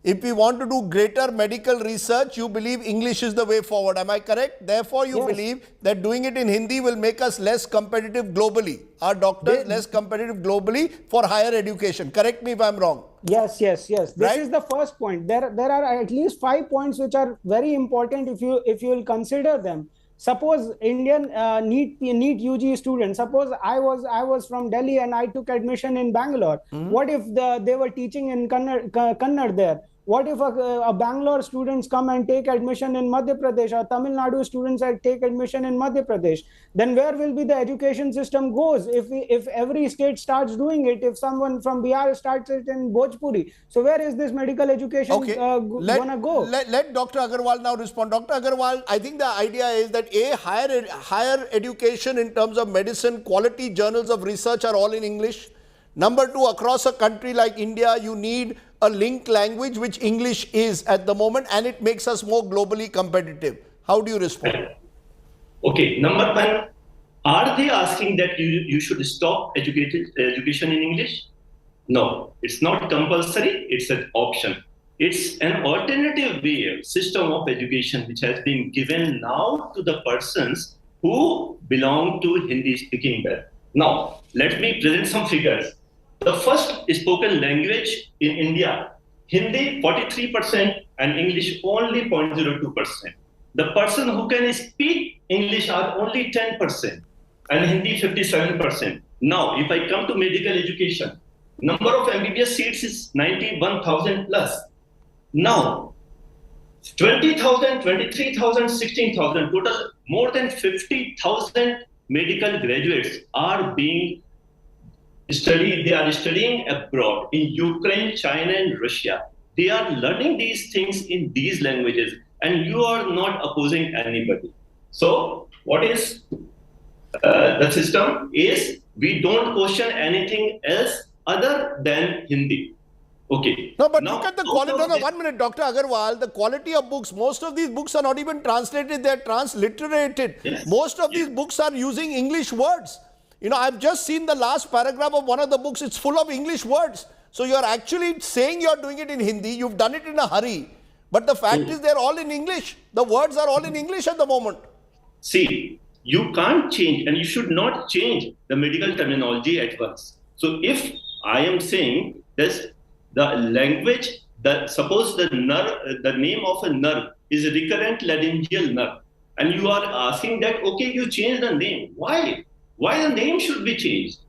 if we want to do greater medical research, you believe English is the way forward. Am I correct? Therefore, you believe that doing it in Hindi will make us less competitive globally. Our doctors less competitive globally for higher education. Correct me if I'm wrong. Yes. This is the first point. There are at least 5 points which are very important if you will consider them. Suppose Indian NEET UG students. Suppose I was from Delhi and I took admission in Bangalore. What if they were teaching in Kannada there? What if a Bangalore students come and take admission in Madhya Pradesh, or Tamil Nadu students take admission in Madhya Pradesh? Then where will be the education system goes if every state starts doing it? If someone from Bihar starts it in Bhojpuri, so where is this medical education gonna go? Let Dr. Agarwal now respond. Dr. Agarwal, I think the idea is that higher education in terms of medicine, quality journals of research are all in English. Number two, across a country like India, you need a linked language, which English is at the moment, and it makes us more globally competitive. How do you respond? Okay, number one, are they asking that you should stop education in English? No, it's not compulsory, it's an option. It's an alternative way, system of education which has been given now to the persons who belong to Hindi-speaking belt. Now, let me present some figures. The first spoken language in India, Hindi 43% and English only 0.02%. The person who can speak English are only 10% and Hindi 57%. Now, if I come to medical education, number of MBBS seats is 91,000 plus. Now, 20,000, 23,000, 16,000, total more than 50,000 medical graduates are being studied. They are studying abroad in Ukraine, China, and Russia. They are learning these things in these languages, and you are not opposing anybody. So, what is the system is we don't question anything else other than Hindi. Okay. No, but look at the quality. No, 1 minute, Dr. Agarwal. The quality of books, most of these books are not even translated, they're transliterated. Yes. Most of these books are using English words. You know, I've just seen the last paragraph of one of the books, it's full of English words. So you're actually saying you're doing it in Hindi, you've done it in a hurry. But the fact is they're all in English. The words are all in English at the moment. See, you can't change and you should not change the medical terminology at once. So if I am saying this, the language, suppose the name of a nerve is recurrent laryngeal nerve, and you are asking that, okay, you change the name. Why? Why the name should be changed?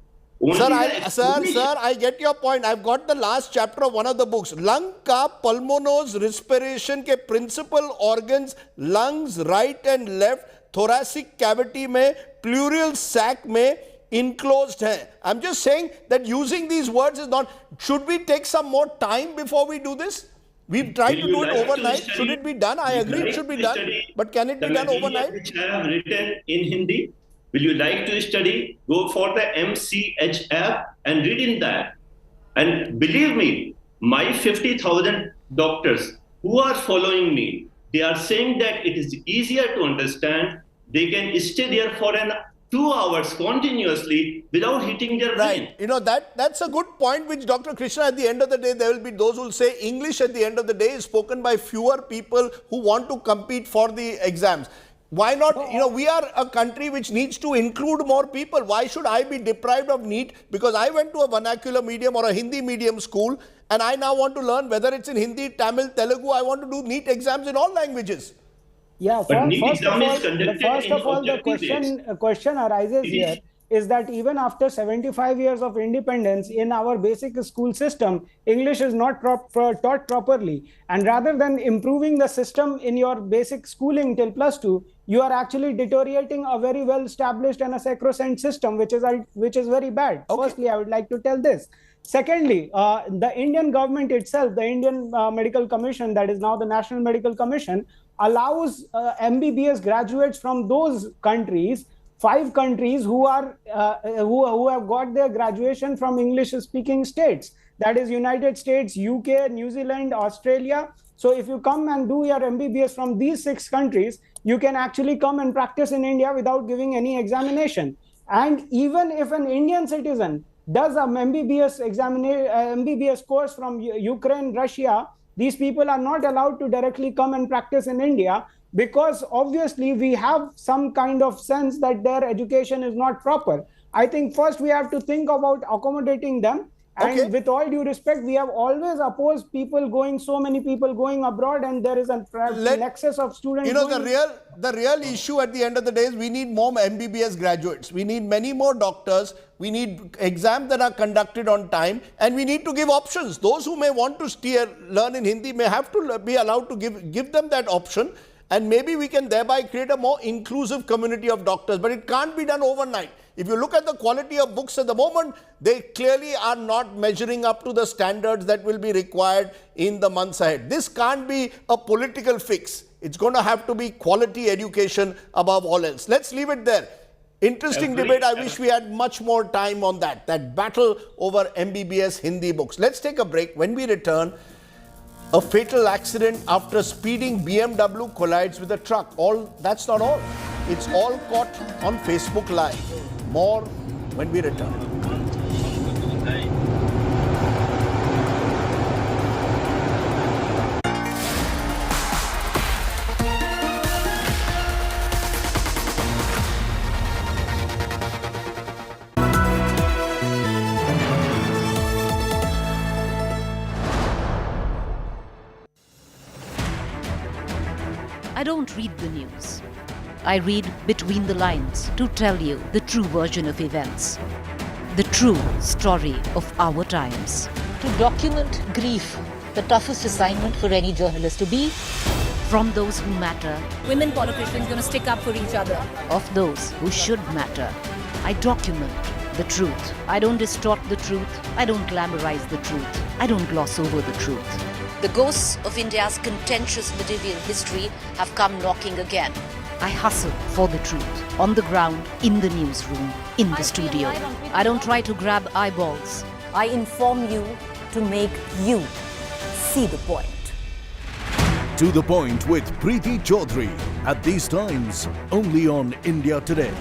Sir, I get your point. I've got the last chapter of one of the books. Lung ka pulmonous respiration के principal organs, lungs, right and left, thoracic cavity में, pleural sac में, enclosed hai. I'm just saying that using these words is not. Should we take some more time before we do this? We've tried to do it overnight. Should it be done? I agree it should be done. But can it be done overnight? Which I have written in Hindi. Will you like to study? Go for the MCH app and read in that. And believe me, my 50,000 doctors who are following me, they are saying that it is easier to understand. They can stay there for 2 hours continuously without hitting their brain. Right. You know, that's a good point which Dr. Krishna, at the end of the day, there will be those who will say English at the end of the day is spoken by fewer people who want to compete for the exams. Why not? You know, we are a country which needs to include more people. Why should I be deprived of NEET? Because I went to a vernacular medium or a Hindi medium school and I now want to learn whether it's in Hindi, Tamil, Telugu. I want to do NEET exams in all languages. Yeah, first of all, the question arises here is that even after 75 years of independence, in our basic school system, English is not taught properly. And rather than improving the system in your basic schooling till +2, you are actually deteriorating a very well-established and a sacrosanct system, which is very bad. Okay. Firstly, I would like to tell this. Secondly, the Indian government itself, the Indian Medical Commission, that is now the National Medical Commission, allows MBBS graduates from those countries, 5 countries who have got their graduation from English-speaking states. That is United States, UK, New Zealand, Australia. So if you come and do your MBBS from these 6 countries, you can actually come and practice in India without giving any examination. And even if an Indian citizen does an MBBS course from Ukraine, Russia, these people are not allowed to directly come and practice in India because obviously we have some kind of sense that their education is not proper. I think first we have to think about accommodating them. And with all due respect, we have always opposed so many people going abroad, and there is an excess of students. You know, the real issue at the end of the day is we need more MBBS graduates. We need many more doctors. We need exams that are conducted on time, and we need to give options. Those who may want to learn in Hindi may have to be allowed to give them that option, and maybe we can thereby create a more inclusive community of doctors. But it can't be done overnight. If you look at the quality of books at the moment, they clearly are not measuring up to the standards that will be required in the months ahead. This can't be a political fix. It's going to have to be quality education above all else. Let's leave it there. Interesting debate. I wish we had much more time on that battle over MBBS Hindi books. Let's take a break. When we return, a fatal accident after speeding BMW collides with a truck. That's not all. It's all caught on Facebook Live. More when we return. I don't read the news. I read between the lines to tell you the true version of events. the true story of our times. To document grief, the toughest assignment for any journalist to be. From those who matter, Women politicians going to stick up for each other. of those who should matter, I document the truth. I don't distort the truth. I don't glamorize the truth. I don't gloss over the truth. The ghosts of India's contentious medieval history have come knocking again. I hustle for the truth, on the ground, in the newsroom, in the studio. I don't try to grab eyeballs. I inform you to make you see the point. To the Point with Preeti Chaudhary. At these times, only on India Today.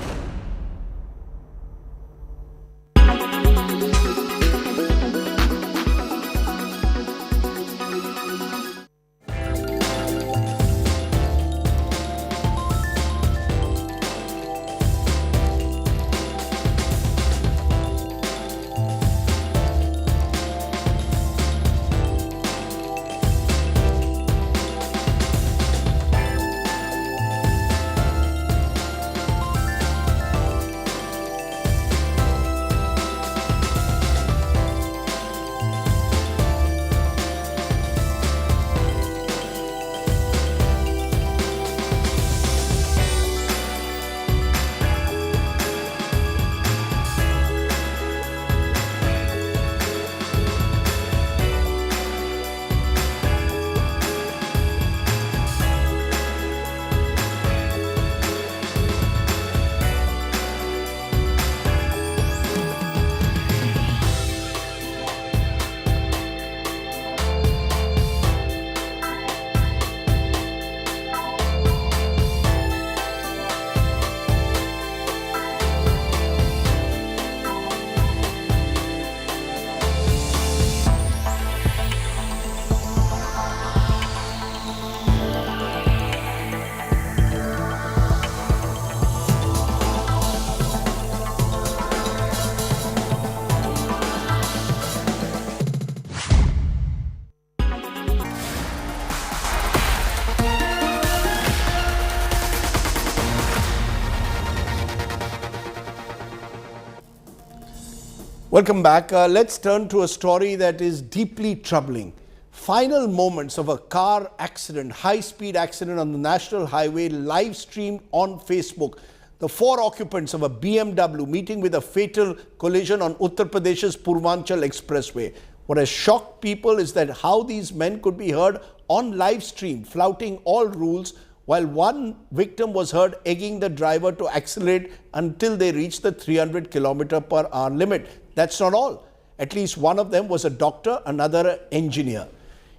Welcome back. Let's turn to a story that is deeply troubling. Final moments of a car accident, high-speed accident on the National Highway, live streamed on Facebook. The 4 occupants of a BMW meeting with a fatal collision on Uttar Pradesh's Purvanchal Expressway. What has shocked people is that how these men could be heard on live stream, flouting all rules, while one victim was heard egging the driver to accelerate until they reached the 300 km/h limit. That's not all. At least one of them was a doctor, another an engineer.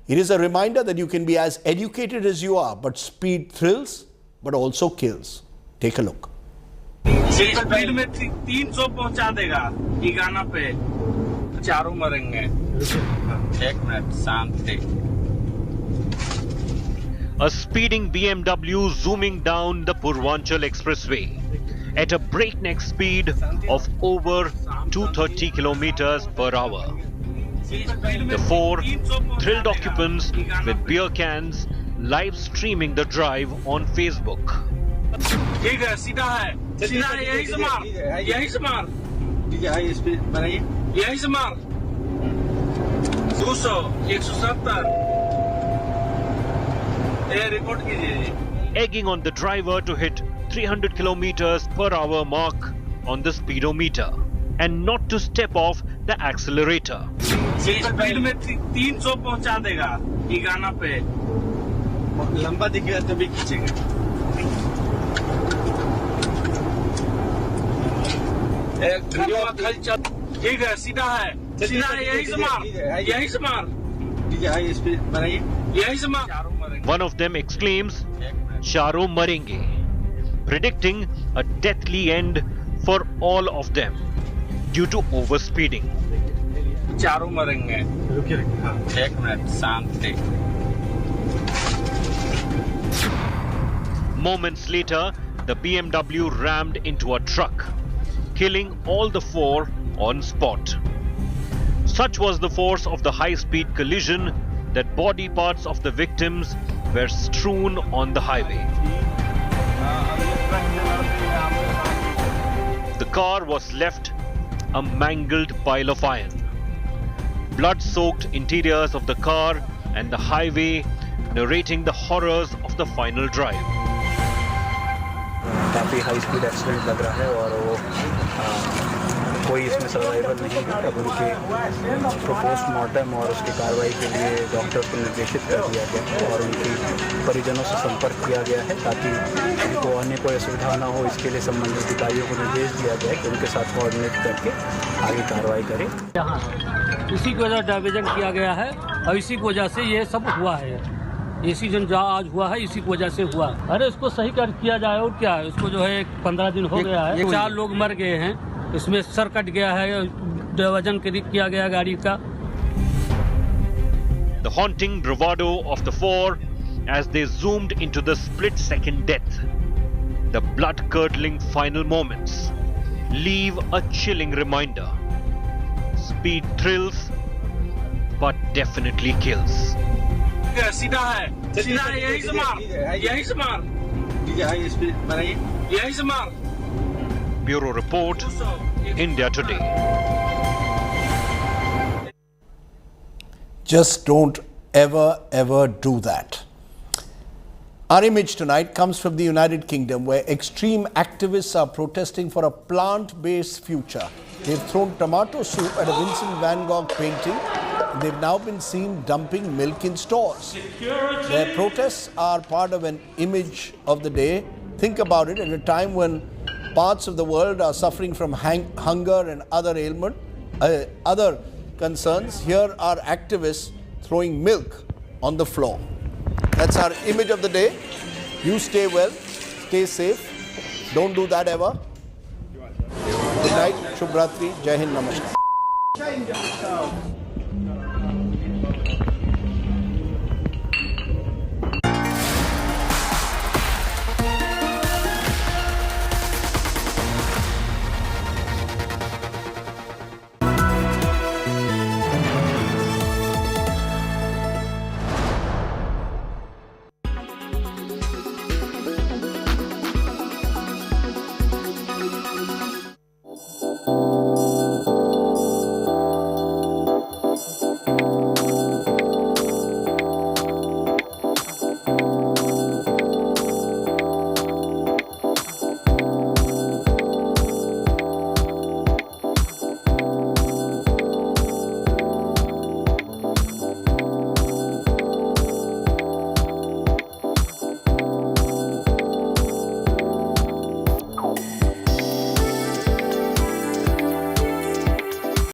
It is a reminder that you can be as educated as you are, but speed thrills, but also kills. Take a look. Speed में 300 पहुंचा देगा ठिकाना पे चारों मरेंगे एक minute Shanti A speeding BMW zooming down the Purvanchal Expressway at a breakneck speed of over 230 km/h. The 4 thrilled occupants with beer cans live streaming the drive on Facebook. ठीक है सीधा है यही से मार हाई स्पीड बनाइए यही से मार 200 170 रिपोर्ट कीजिए. Egging on the driver to hit 300 km/h mark on the speedometer and not to step off the accelerator. Speed में 300 पहुंचा देगा ठिकाना पे लंबा दिखेगा तभी खींचेंगे. ठीक है सीधा है यही से मार हाई स्पीड बनाइए यही से मार. One of them exclaims, "Charo marenge," predicting a deathly end for all of them due to overspeeding. चारों मरेंगे. एक minute Shanti. Moments later, the BMW rammed into a truck, killing all the 4 on spot. Such was the force of the high-speed collision that body parts of the victims were strewn on the highway. The car was left a mangled pile of iron. Blood-soaked interiors of the car and the highway narrating the horrors of the final drive. काफ़ी high speed accident लग रहा है और वो कोई इसमें survivor नहीं है। अब उनके पोस्टमार्टम और उसकी कार्रवाई के लिए डॉक्टर को निर्देशित कर दिया गया और उनकी परिजनों से संपर्क किया गया है ताकि उनको आने कोई असुविधा ना हो। इसके लिए संबंधित अधिकारियों को निर्देश दिया गया है कि उनके साथ कोऑर्डिनेट करके आगे कार्रवाई करें। इसी की वजह डाइवर्जन किया गया है और इसी की वजह से ये सब हुआ है। एक्सीडेंट जहाँ आज हुआ है इसी की वजह से हुआ। अरे इसको सही कर किया जाए और क्या है, उसको जो है 15 दिन हो गया है, 4 लोग मर गए हैं, इसमें सर कट गया है, डाइवर्जन किया गया गाड़ी का। The haunting bravado of the four as they zoomed into the split-second death. The blood-curdling final moments leave a chilling reminder. Speed thrills, but definitely kills. सीधा है, यही से मार, यही से मार। Bureau Report, India Today. Just don't ever do that. Our image tonight comes from the United Kingdom, where extreme activists are protesting for a plant-based future. They've thrown tomato soup at a Vincent van Gogh painting. They've now been seen dumping milk in stores. Their protests are part of an image of the day. Think about it, at a time when parts of the world are suffering from hunger and other other concerns. Here are activists throwing milk on the floor. That's our image of the day. You stay well, stay safe. Don't do that ever. Good night, Shubh Ratri, Jai Hind, Namaskar.